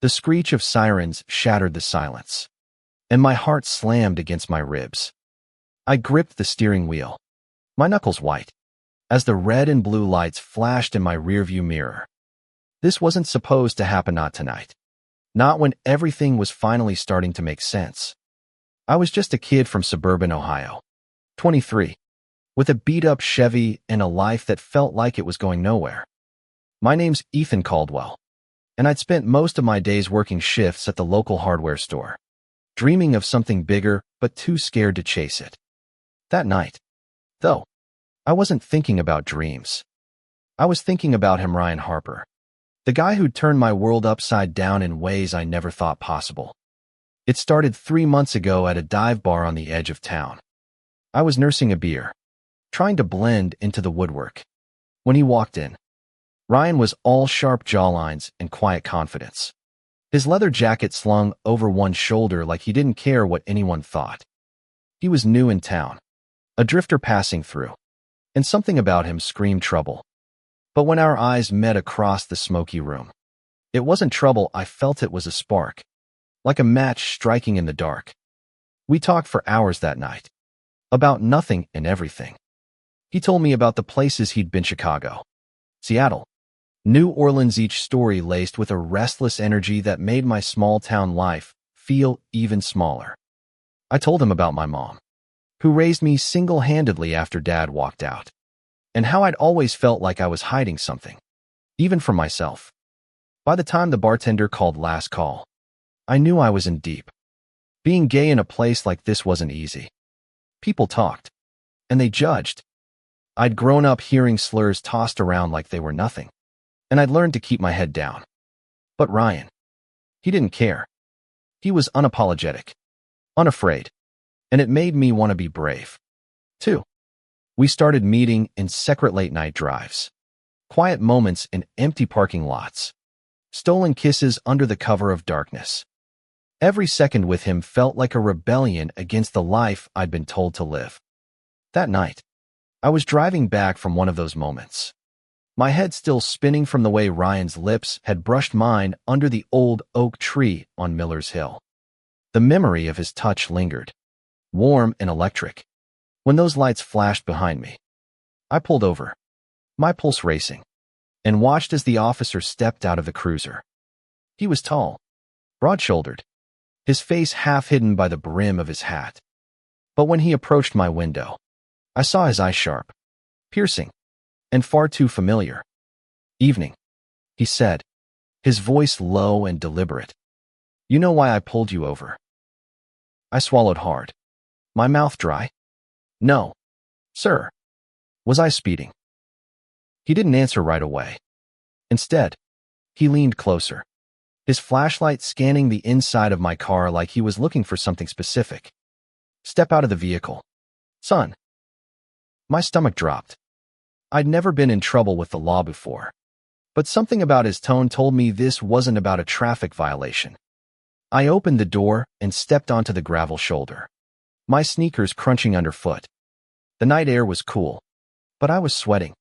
The screech of sirens shattered the silence, and my heart slammed against my ribs. I gripped the steering wheel, my knuckles white, as the red and blue lights flashed in my rearview mirror. This wasn't supposed to happen, not tonight. Not when everything was finally starting to make sense. I was just a kid from suburban Ohio, 23, with a beat-up Chevy and a life that felt like it was going nowhere. My name's Ethan Caldwell, and I'd spent most of my days working shifts at the local hardware store, dreaming of something bigger but too scared to chase it. That night, though, I wasn't thinking about dreams. I was thinking about him, Ryan Harper, the guy who'd turned my world upside down in ways I never thought possible. It started 3 months ago at a dive bar on the edge of town. I was nursing a beer, trying to blend into the woodwork, when he walked in. Ryan was all sharp jawlines and quiet confidence. His leather jacket slung over one shoulder like he didn't care what anyone thought. He was new in town, a drifter passing through, and something about him screamed trouble. But when our eyes met across the smoky room, it wasn't trouble. I felt it was a spark, like a match striking in the dark. We talked for hours that night, about nothing and everything. He told me about the places he'd been: Chicago, Seattle, New Orleans, each story laced with a restless energy that made my small-town life feel even smaller. I told him about my mom, who raised me single-handedly after Dad walked out, and how I'd always felt like I was hiding something, even from myself. By the time the bartender called last call, I knew I was in deep. Being gay in a place like this wasn't easy. People talked, and they judged. I'd grown up hearing slurs tossed around like they were nothing, and I'd learned to keep my head down. But Ryan, he didn't care. He was unapologetic, unafraid, and it made me want to be brave, too. We started meeting in separate late-night drives, quiet moments in empty parking lots, stolen kisses under the cover of darkness. Every second with him felt like a rebellion against the life I'd been told to live. That night, I was driving back from one of those moments, my head still spinning from the way Ryan's lips had brushed mine under the old oak tree on Miller's Hill. The memory of his touch lingered, warm and electric. When those lights flashed behind me, I pulled over, my pulse racing, and watched as the officer stepped out of the cruiser. He was tall, broad-shouldered, his face half hidden by the brim of his hat. But when he approached my window, I saw his eyes sharp, piercing, and far too familiar. "Evening," he said, his voice low and deliberate. "You know why I pulled you over?" I swallowed hard, my mouth dry. "No, sir." Was I speeding? He didn't answer right away. Instead, he leaned closer, his flashlight scanning the inside of my car like he was looking for something specific. "Step out of the vehicle, son." My stomach dropped. I'd never been in trouble with the law before, but something about his tone told me this wasn't about a traffic violation. I opened the door and stepped onto the gravel shoulder, my sneakers crunching underfoot. The night air was cool, but I was sweating.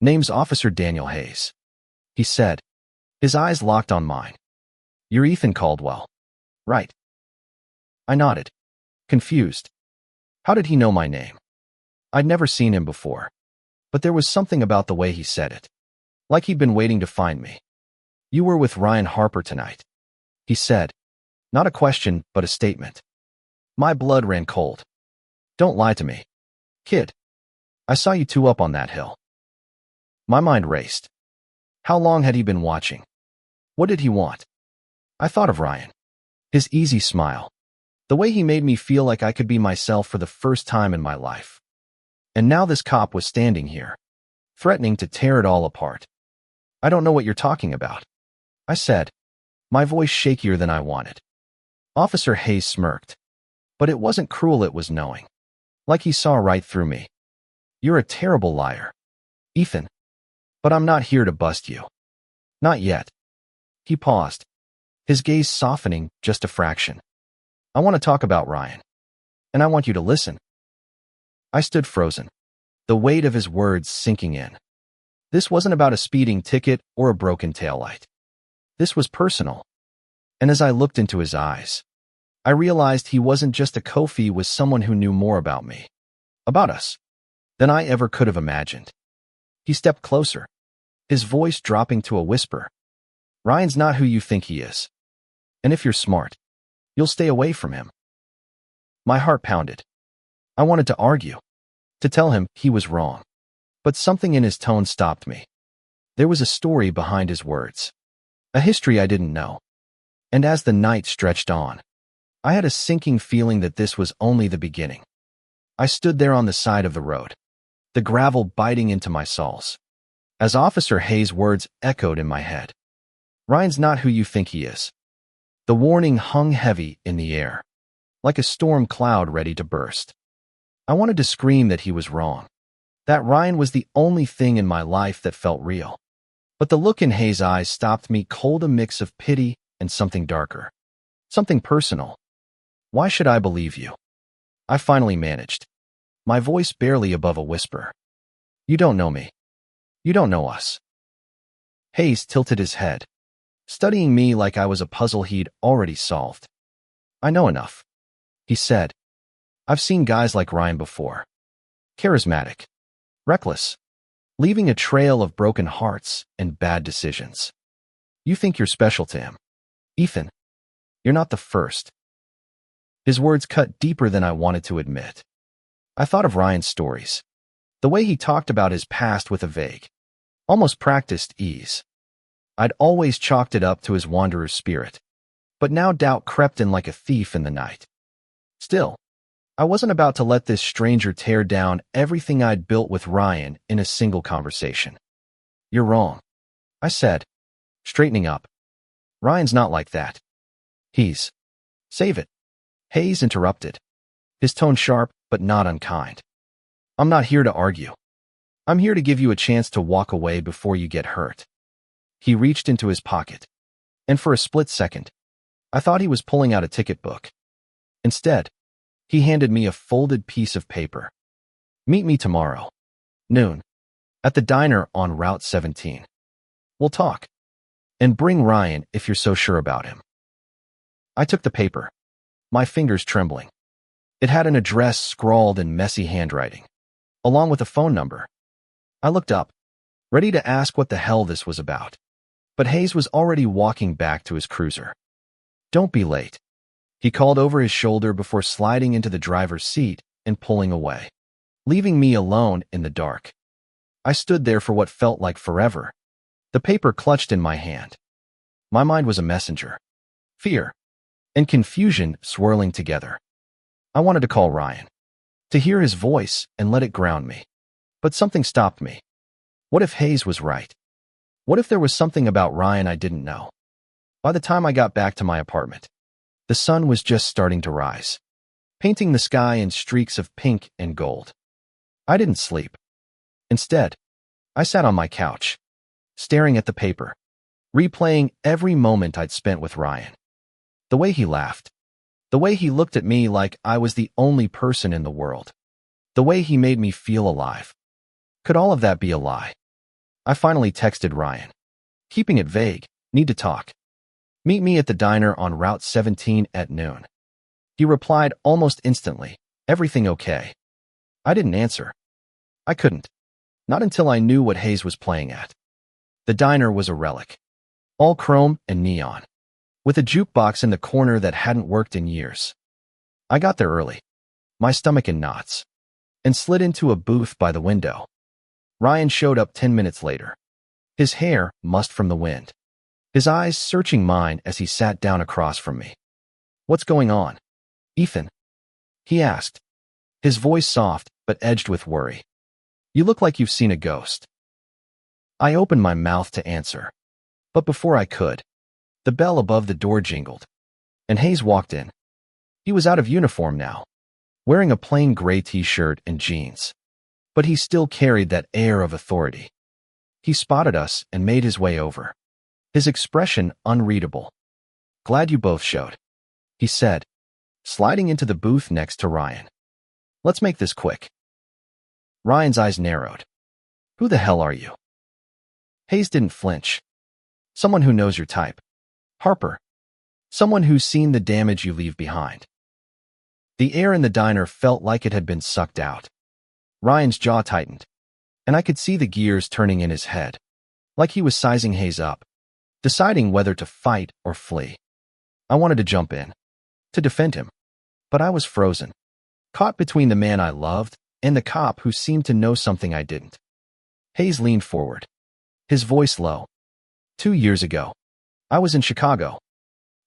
"Name's Officer Daniel Hayes," he said, his eyes locked on mine. "You're Ethan Caldwell, right?" I nodded, confused. How did he know my name? I'd never seen him before, but there was something about the way he said it, like he'd been waiting to find me. "You were with Ryan Harper tonight," he said, not a question, but a statement. My blood ran cold. "Don't lie to me, kid. I saw you two up on that hill." My mind raced. How long had he been watching? What did he want? I thought of Ryan, his easy smile, the way he made me feel like I could be myself for the first time in my life. And now this cop was standing here, threatening to tear it all apart. "I don't know what you're talking about," I said, my voice shakier than I wanted. Officer Hayes smirked, but it wasn't cruel, it was knowing, like he saw right through me. "You're a terrible liar, Ethan, but I'm not here to bust you. Not yet." He paused, his gaze softening just a fraction. "I want to talk about Ryan, and I want you to listen." I stood frozen, the weight of his words sinking in. This wasn't about a speeding ticket or a broken taillight. This was personal. And as I looked into his eyes, I realized he wasn't just a Kofi, he was someone who knew more about me, about us, than I ever could have imagined. He stepped closer, his voice dropping to a whisper. Ryan's not who you think he is. And if you're smart, you'll stay away from him. My heart pounded. I wanted to argue, to tell him he was wrong. But something in his tone stopped me. There was a story behind his words, a history I didn't know. And as the night stretched on, I had a sinking feeling that this was only the beginning. I stood there on the side of the road, the gravel biting into my soles, as Officer Hayes' words echoed in my head. Ryan's not who you think he is. The warning hung heavy in the air, like a storm cloud ready to burst. I wanted to scream that he was wrong, that Ryan was the only thing in my life that felt real. But the look in Hayes' eyes stopped me cold, a mix of pity and something darker, something personal. Why should I believe you? I finally managed, my voice barely above a whisper. You don't know me. You don't know us. Hayes tilted his head, studying me like I was a puzzle he'd already solved. I know enough, he said. I've seen guys like Ryan before. Charismatic, reckless, leaving a trail of broken hearts and bad decisions. You think you're special to him. Ethan, you're not the first. His words cut deeper than I wanted to admit. I thought of Ryan's stories, the way he talked about his past with a vague, almost practiced ease. I'd always chalked it up to his wanderer's spirit, but now doubt crept in like a thief in the night. Still, I wasn't about to let this stranger tear down everything I'd built with Ryan in a single conversation. You're wrong, I said, straightening up. Ryan's not like that. He's... Save it. Hayes interrupted, his tone sharp but not unkind. I'm not here to argue. I'm here to give you a chance to walk away before you get hurt. He reached into his pocket, and for a split second, I thought he was pulling out a ticket book. Instead, he handed me a folded piece of paper. Meet me tomorrow, noon, at the diner on Route 17. We'll talk. And bring Ryan if you're so sure about him. I took the paper, my fingers trembling. It had an address scrawled in messy handwriting, along with a phone number. I looked up, ready to ask what the hell this was about. But Hayes was already walking back to his cruiser. Don't be late, he called over his shoulder before sliding into the driver's seat and pulling away, leaving me alone in the dark. I stood there for what felt like forever, the paper clutched in my hand. My mind was a messenger, fear and confusion swirling together. I wanted to call Ryan, to hear his voice and let it ground me. But something stopped me. What if Hayes was right? What if there was something about Ryan I didn't know? By the time I got back to my apartment, the sun was just starting to rise, painting the sky in streaks of pink and gold. I didn't sleep. Instead, I sat on my couch, staring at the paper, replaying every moment I'd spent with Ryan. The way he laughed, the way he looked at me like I was the only person in the world, the way he made me feel alive. Could all of that be a lie? I finally texted Ryan, keeping it vague, need to talk. Meet me at the diner on Route 17 at noon. He replied almost instantly, everything okay? I didn't answer. I couldn't. Not until I knew what Hayes was playing at. The diner was a relic, all chrome and neon, with a jukebox in the corner that hadn't worked in years. I got there early, my stomach in knots, and slid into a booth by the window. Ryan showed up 10 minutes later, his hair mussed from the wind, his eyes searching mine as he sat down across from me. What's going on, Ethan? He asked, his voice soft but edged with worry. You look like you've seen a ghost. I opened my mouth to answer, but before I could, the bell above the door jingled, and Hayes walked in. He was out of uniform now, wearing a plain gray t-shirt and jeans, but he still carried that air of authority. He spotted us and made his way over, his expression unreadable. Glad you both showed, he said, sliding into the booth next to Ryan. Let's make this quick. Ryan's eyes narrowed. Who the hell are you? Hayes didn't flinch. Someone who knows your type. Harper. Someone who's seen the damage you leave behind. The air in the diner felt like it had been sucked out. Ryan's jaw tightened, and I could see the gears turning in his head, like he was sizing Hayes up, deciding whether to fight or flee. I wanted to jump in, to defend him, but I was frozen, caught between the man I loved and the cop who seemed to know something I didn't. Hayes leaned forward, his voice low. 2 years ago, I was in Chicago.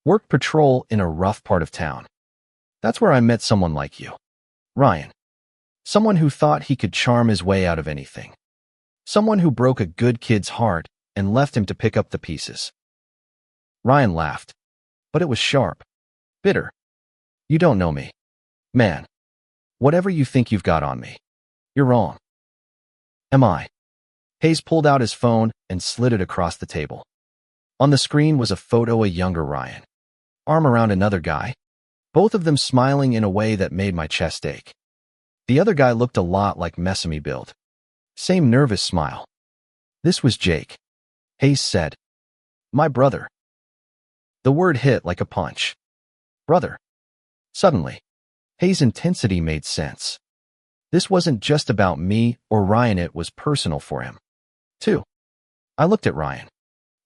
Worked patrol in a rough part of town. That's where I met someone like you, Ryan. Someone who thought he could charm his way out of anything. Someone who broke a good kid's heart and left him to pick up the pieces. Ryan laughed, but it was sharp, bitter. You don't know me. Man, whatever you think you've got on me, you're wrong. Am I? Hayes pulled out his phone and slid it across the table. On the screen was a photo of younger Ryan, arm around another guy, both of them smiling in a way that made my chest ache. The other guy looked a lot like Mesame build. Same nervous smile. This was Jake. Hayes said. My brother. The word hit like a punch. Brother. Suddenly, Hayes' intensity made sense. This wasn't just about me or Ryan, it was personal for him, too. I looked at Ryan,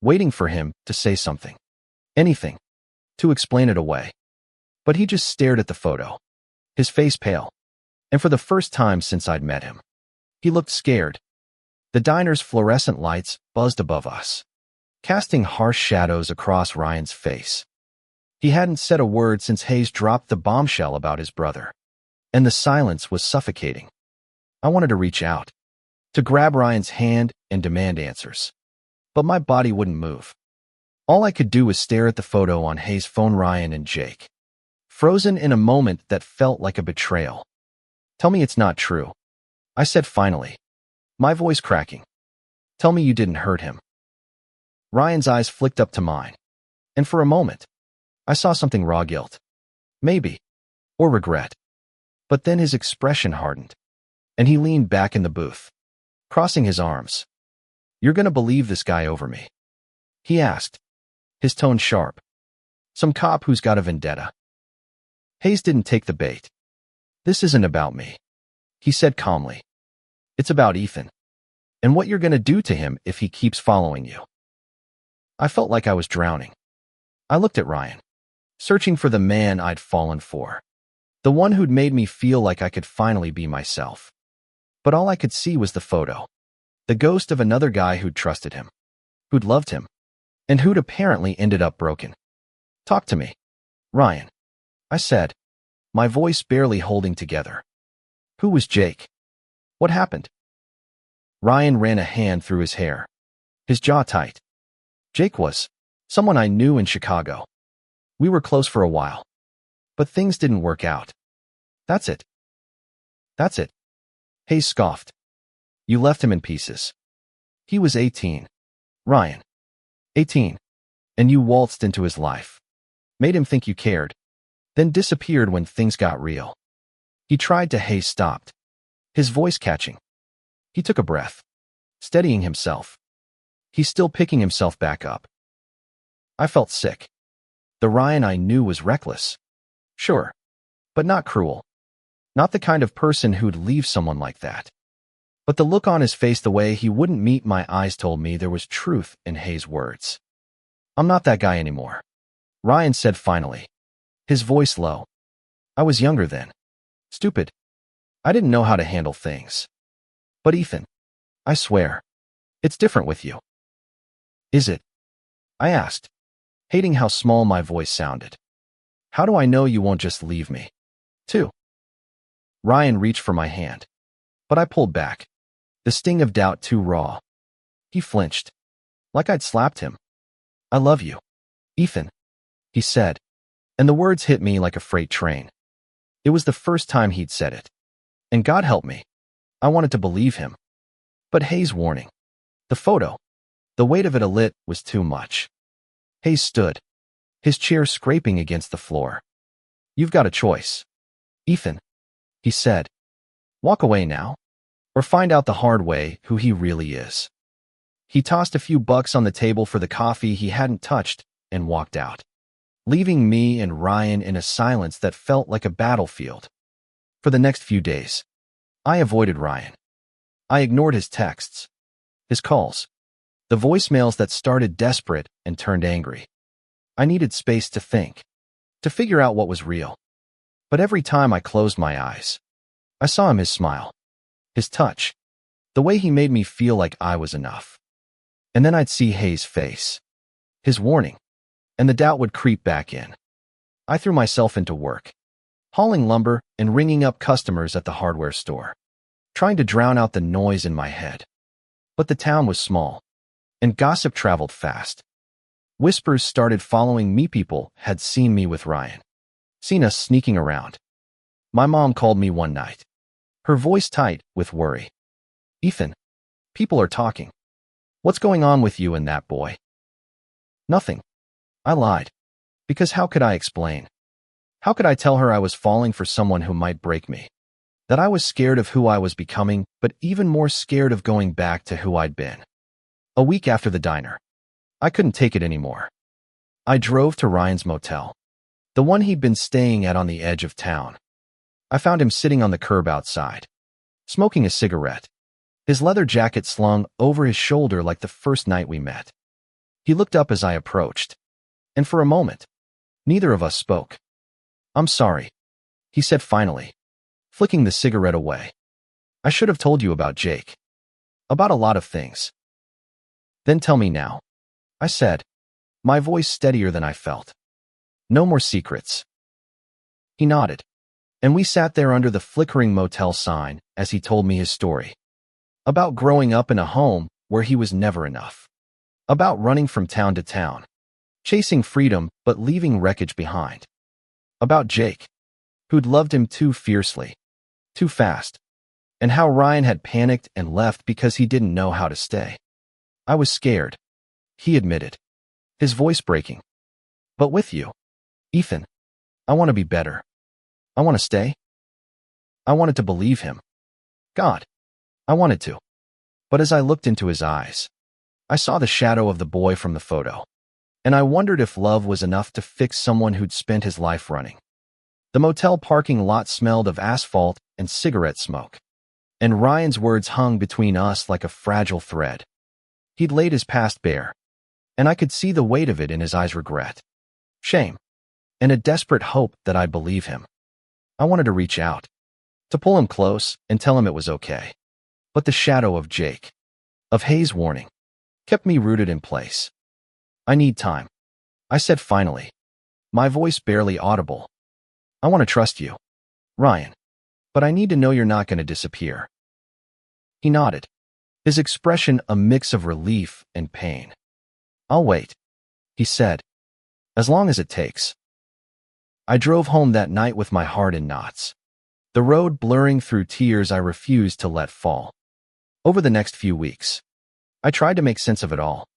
waiting for him to say something. Anything. To explain it away. But he just stared at the photo, his face pale. And for the first time since I'd met him, he looked scared. The diner's fluorescent lights buzzed above us, casting harsh shadows across Ryan's face. He hadn't said a word since Hayes dropped the bombshell about his brother, and the silence was suffocating. I wanted to reach out, to grab Ryan's hand and demand answers, but my body wouldn't move. All I could do was stare at the photo on Hayes' phone. Ryan and Jake, frozen in a moment that felt like a betrayal. Tell me it's not true, I said finally, my voice cracking. Tell me you didn't hurt him. Ryan's eyes flicked up to mine, and for a moment, I saw something raw guilt. Maybe. Or regret. But then his expression hardened, and he leaned back in the booth, crossing his arms. You're gonna believe this guy over me? He asked, his tone sharp. Some cop who's got a vendetta. Hayes didn't take the bait. This isn't about me, he said calmly. It's about Ethan, and what you're gonna do to him if he keeps following you. I felt like I was drowning. I looked at Ryan, searching for the man I'd fallen for, the one who'd made me feel like I could finally be myself. But all I could see was the photo, the ghost of another guy who'd trusted him, who'd loved him, and who'd apparently ended up broken. Talk to me, Ryan, I said, my voice barely holding together. Who was Jake? What happened? Ryan ran a hand through his hair, his jaw tight. Jake was someone I knew in Chicago. We were close for a while, but things didn't work out. That's it. That's it. Hayes scoffed. You left him in pieces. He was 18. Ryan. 18. And you waltzed into his life. Made him think you cared. Then disappeared when things got real. He tried to. Hayes stopped, his voice catching. He took a breath, steadying himself. He's still picking himself back up. I felt sick. The Ryan I knew was reckless. Sure, but not cruel. Not the kind of person who'd leave someone like that. But the look on his face, the way he wouldn't meet my eyes, told me there was truth in Hayes' words. I'm not that guy anymore, Ryan said finally, his voice low. I was younger then. Stupid. I didn't know how to handle things. But Ethan, I swear, it's different with you. Is it? I asked, hating how small my voice sounded. How do I know you won't just leave me, too? Ryan reached for my hand, but I pulled back, the sting of doubt too raw. He flinched, like I'd slapped him. I love you, Ethan, he said, and the words hit me like a freight train. It was the first time he'd said it, and God help me, I wanted to believe him. But Hayes' warning, the photo, the weight of it lit was too much. Hayes stood, his chair scraping against the floor. You've got a choice, Ethan, he said. Walk away now, or find out the hard way who he really is. He tossed a few bucks on the table for the coffee he hadn't touched and walked out, leaving me and Ryan in a silence that felt like a battlefield. For the next few days, I avoided Ryan. I ignored his texts, his calls, the voicemails that started desperate and turned angry. I needed space to think, to figure out what was real. But every time I closed my eyes, I saw him, his smile, his touch, the way he made me feel like I was enough. And then I'd see Hayes' face, his warning, and the doubt would creep back in. I threw myself into work, hauling lumber and ringing up customers at the hardware store, trying to drown out the noise in my head. But the town was small, and gossip traveled fast. Whispers started following me. People had seen me with Ryan, seen us sneaking around. My mom called me one night, her voice tight with worry. "Ethan, people are talking. What's going on with you and that boy?" "Nothing," I lied. Because how could I explain? How could I tell her I was falling for someone who might break me? That I was scared of who I was becoming, but even more scared of going back to who I'd been. A week after the diner, I couldn't take it anymore. I drove to Ryan's motel, the one he'd been staying at on the edge of town. I found him sitting on the curb outside, smoking a cigarette, his leather jacket slung over his shoulder like the first night we met. He looked up as I approached, and for a moment, neither of us spoke. "I'm sorry," he said finally, flicking the cigarette away. "I should have told you about Jake. About a lot of things." "Then tell me now," I said, my voice steadier than I felt. "No more secrets." He nodded, and we sat there under the flickering motel sign as he told me his story. About growing up in a home where he was never enough. About running from town to town, chasing freedom but leaving wreckage behind. About Jake, who'd loved him too fiercely, too fast, and how Ryan had panicked and left because he didn't know how to stay. "I was scared," he admitted, his voice breaking. "But with you, Ethan, I want to be better. I want to stay." I wanted to believe him. God, I wanted to. But as I looked into his eyes, I saw the shadow of the boy from the photo, and I wondered if love was enough to fix someone who'd spent his life running. The motel parking lot smelled of asphalt and cigarette smoke, and Ryan's words hung between us like a fragile thread. He'd laid his past bare, and I could see the weight of it in his eyes: regret, shame, and a desperate hope that I'd believe him. I wanted to reach out, to pull him close and tell him it was okay. But the shadow of Jake, of Hayes' warning, kept me rooted in place. "I need time," I said finally, my voice barely audible. "I want to trust you, Ryan, but I need to know you're not going to disappear." He nodded, his expression a mix of relief and pain. "I'll wait," he said, "as long as it takes." I drove home that night with my heart in knots, the road blurring through tears I refused to let fall. Over the next few weeks, I tried to make sense of it all.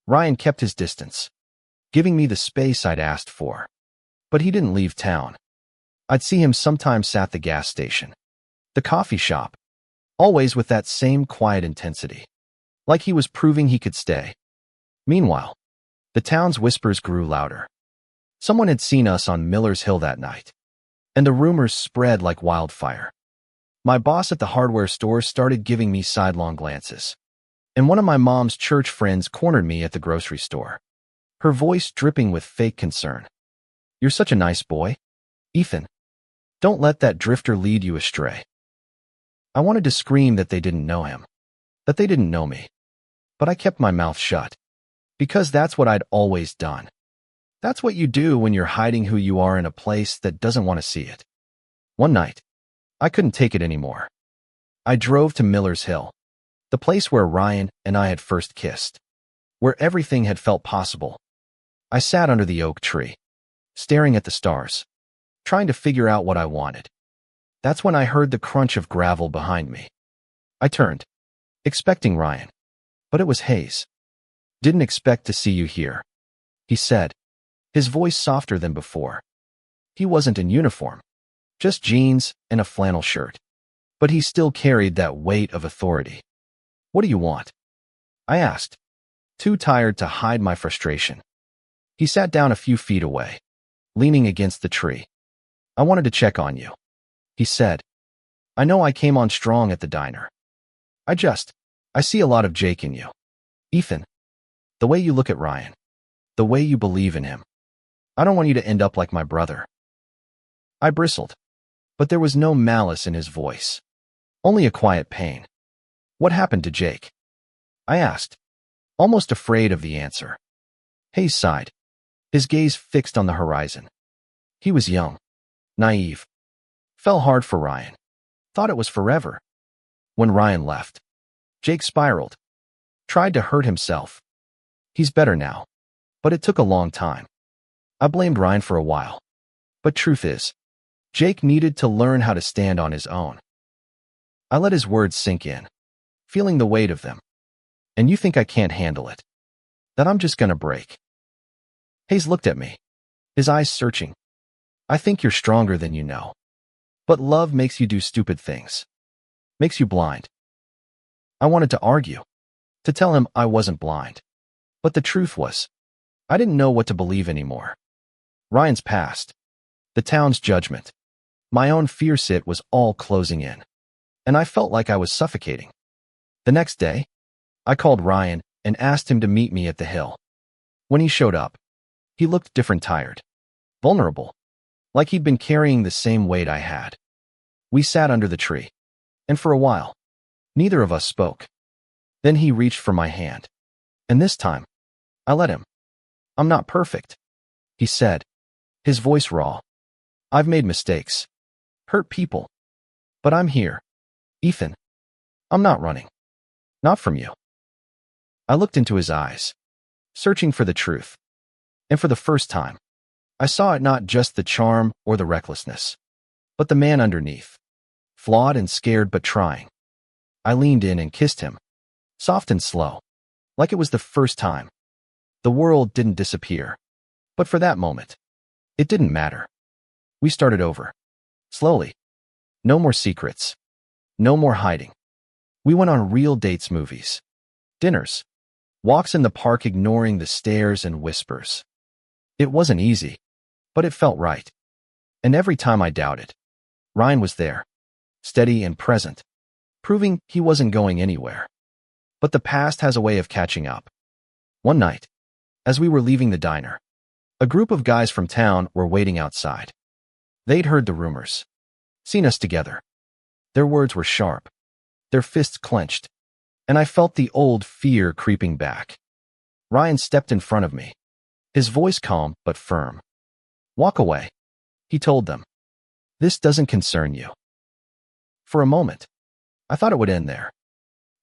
Ryan kept his distance, giving me the space I'd asked for. But he didn't leave town. I'd see him sometimes at the gas station, the coffee shop, always with that same quiet intensity, like he was proving he could stay. Meanwhile, the town's whispers grew louder. Someone had seen us on Miller's Hill that night, and the rumors spread like wildfire. My boss at the hardware store started giving me sidelong glances, and one of my mom's church friends cornered me at the grocery store, her voice dripping with fake concern. "You're such a nice boy, Ethan. Don't let that drifter lead you astray." I wanted to scream that they didn't know him, that they didn't know me, but I kept my mouth shut, because that's what I'd always done. That's what you do when you're hiding who you are in a place that doesn't want to see it. One night, I couldn't take it anymore. I drove to Miller's Hill, the place where Ryan and I had first kissed, where everything had felt possible. I sat under the oak tree, staring at the stars, trying to figure out what I wanted. That's when I heard the crunch of gravel behind me. I turned, expecting Ryan, but it was Hayes. "Didn't expect to see you here," he said, his voice softer than before. He wasn't in uniform, just jeans and a flannel shirt, but he still carried that weight of authority. "What do you want?" I asked, too tired to hide my frustration. He sat down a few feet away, leaning against the tree. "I wanted to check on you," he said. "I know I came on strong at the diner. I see a lot of Jake in you. Ethan, the way you look at Ryan, the way you believe in him. I don't want you to end up like my brother." I bristled, but there was no malice in his voice, only a quiet pain. "What happened to Jake?" I asked, almost afraid of the answer. Hayes sighed, his gaze fixed on the horizon. He was young, naive. Fell hard for Ryan. Thought it was forever. When Ryan left, Jake spiraled. Tried to hurt himself. He's better now, but it took a long time. I blamed Ryan for a while. But truth is, Jake needed to learn how to stand on his own. I let his words sink in, feeling the weight of them. "And you think I can't handle it? That I'm just gonna break?" Hayes looked at me, his eyes searching. "I think you're stronger than you know. But love makes you do stupid things. Makes you blind." I wanted to argue, to tell him I wasn't blind. But the truth was, I didn't know what to believe anymore. Ryan's past, the town's judgment, my own fear sit was all closing in, and I felt like I was suffocating. The next day, I called Ryan and asked him to meet me at the hill. When he showed up, he looked different, tired, vulnerable, like he'd been carrying the same weight I had. We sat under the tree, and for a while, neither of us spoke. Then he reached for my hand, and this time, I let him. "I'm not perfect," he said, his voice raw. "I've made mistakes, hurt people, but I'm here. Ethan, I'm not running. Not from you." I looked into his eyes, searching for the truth, and for the first time, I saw it not just the charm or the recklessness, but the man underneath, flawed and scared but trying. I leaned in and kissed him, soft and slow, like it was the first time. The world didn't disappear, but for that moment, it didn't matter. We started over, slowly. No more secrets, no more hiding. We went on real dates, movies, dinners, walks in the park, ignoring the stares and whispers. It wasn't easy, but it felt right. And every time I doubted, Ryan was there, steady and present, proving he wasn't going anywhere. But the past has a way of catching up. One night, as we were leaving the diner, a group of guys from town were waiting outside. They'd heard the rumors, seen us together. Their words were sharp, their fists clenched, and I felt the old fear creeping back. Ryan stepped in front of me, his voice calm but firm. "Walk away," he told them. "This doesn't concern you." For a moment, I thought it would end there.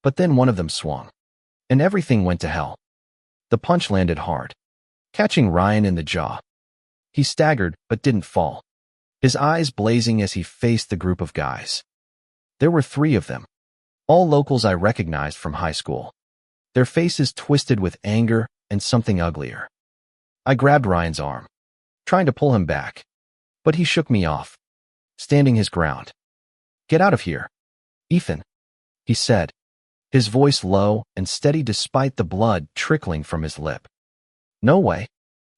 But then one of them swung, and everything went to hell. The punch landed hard, catching Ryan in the jaw. He staggered but didn't fall, his eyes blazing as he faced the group of guys. There were 3 of them, all locals I recognized from high school, their faces twisted with anger and something uglier. I grabbed Ryan's arm, trying to pull him back, but he shook me off, standing his ground. "Get out of here, Ethan," he said, his voice low and steady despite the blood trickling from his lip. "No way,"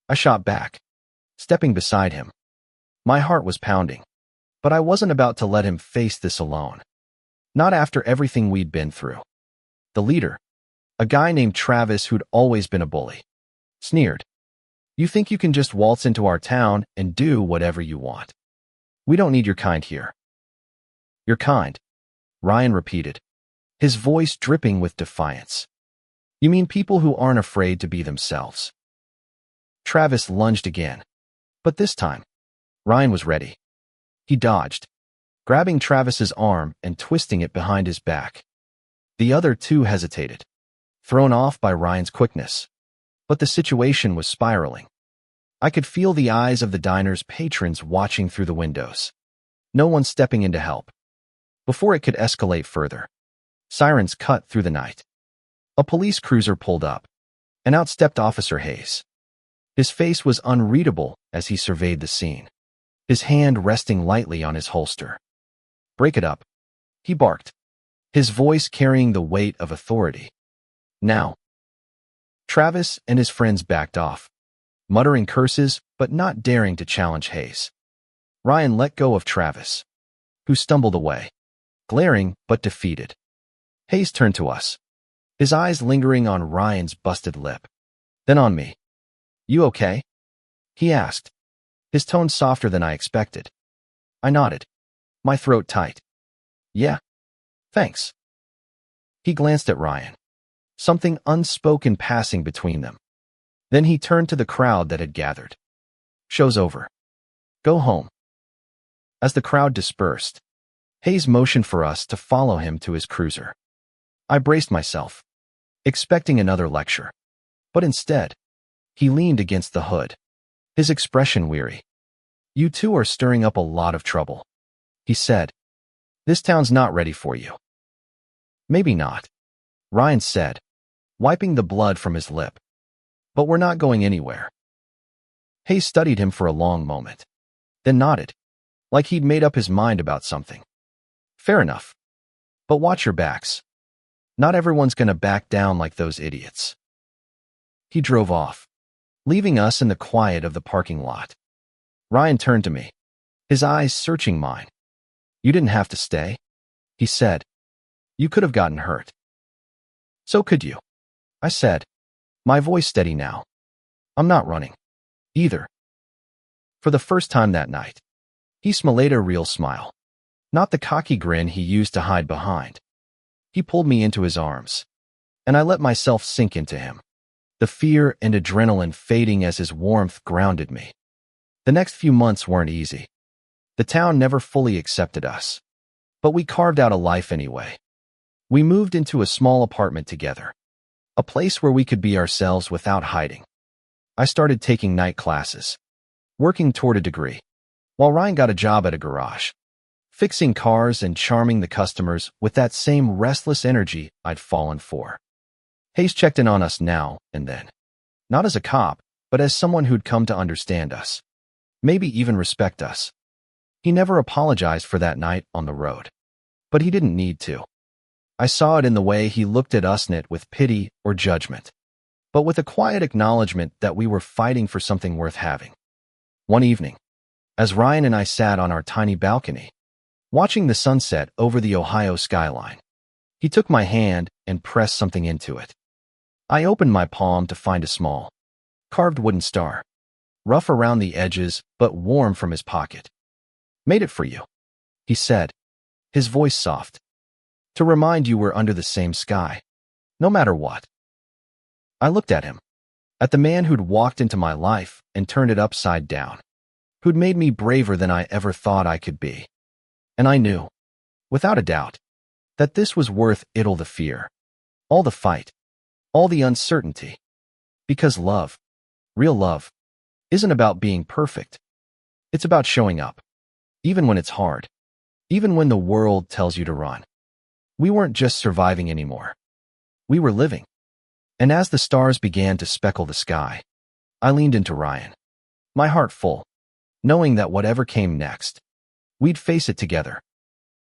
I shot back, stepping beside him. My heart was pounding, but I wasn't about to let him face this alone. Not after everything we'd been through. The leader, a guy named Travis who'd always been a bully, sneered. "You think you can just waltz into our town and do whatever you want? We don't need your kind here." "Your kind," Ryan repeated, his voice dripping with defiance. "You mean people who aren't afraid to be themselves?" Travis lunged again, but this time, Ryan was ready. He dodged, grabbing Travis's arm and twisting it behind his back. The other 2 hesitated, thrown off by Ryan's quickness. But the situation was spiraling. I could feel the eyes of the diner's patrons watching through the windows. No one stepping in to help. Before it could escalate further, sirens cut through the night. A police cruiser pulled up, and out stepped Officer Hayes. His face was unreadable as he surveyed the scene, his hand resting lightly on his holster. "Break it up," he barked, his voice carrying the weight of authority. "Now." Travis and his friends backed off, muttering curses but not daring to challenge Hayes. Ryan let go of Travis, who stumbled away, glaring but defeated. Hayes turned to us, his eyes lingering on Ryan's busted lip, then on me. "You okay?" he asked, his tone softer than I expected. I nodded, my throat tight. "Yeah, thanks." He glanced at Ryan, something unspoken passing between them. Then he turned to the crowd that had gathered. "Show's over. Go home." As the crowd dispersed, Hayes motioned for us to follow him to his cruiser. I braced myself, expecting another lecture. But instead, he leaned against the hood, his expression weary. "You two are stirring up a lot of trouble," he said. "This town's not ready for you." "Maybe not," Ryan said, wiping the blood from his lip. "But we're not going anywhere." Hayes studied him for a long moment, then nodded, like he'd made up his mind about something. "Fair enough. But watch your backs. Not everyone's gonna back down like those idiots." He drove off, leaving us in the quiet of the parking lot. Ryan turned to me, his eyes searching mine. "You didn't have to stay," he said. "You could have gotten hurt." "So could you," I said, my voice steady now. "I'm not running. Either." For the first time that night, he smiled a real smile, not the cocky grin he used to hide behind. He pulled me into his arms, and I let myself sink into him, the fear and adrenaline fading as his warmth grounded me. The next few months weren't easy. The town never fully accepted us, but we carved out a life anyway. We moved into a small apartment together, a place where we could be ourselves without hiding. I started taking night classes, working toward a degree, while Ryan got a job at a garage, fixing cars and charming the customers with that same restless energy I'd fallen for. Hayes checked in on us now and then, not as a cop, but as someone who'd come to understand us, maybe even respect us. He never apologized for that night on the road, but he didn't need to. I saw it in the way he looked at us, not with pity or judgment, but with a quiet acknowledgement that we were fighting for something worth having. One evening, as Ryan and I sat on our tiny balcony, watching the sunset over the Ohio skyline, he took my hand and pressed something into it. I opened my palm to find a small, carved wooden star, rough around the edges but warm from his pocket. "Made it for you," he said, his voice soft. "To remind you we're under the same sky, no matter what." I looked at him, at the man who'd walked into my life and turned it upside down, who'd made me braver than I ever thought I could be. And I knew, without a doubt, that this was worth it all, the fear, all the fight, all the uncertainty. Because love, real love, isn't about being perfect. It's about showing up, even when it's hard, even when the world tells you to run. We weren't just surviving anymore. We were living. And as the stars began to speckle the sky, I leaned into Ryan, my heart full, knowing that whatever came next, we'd face it together.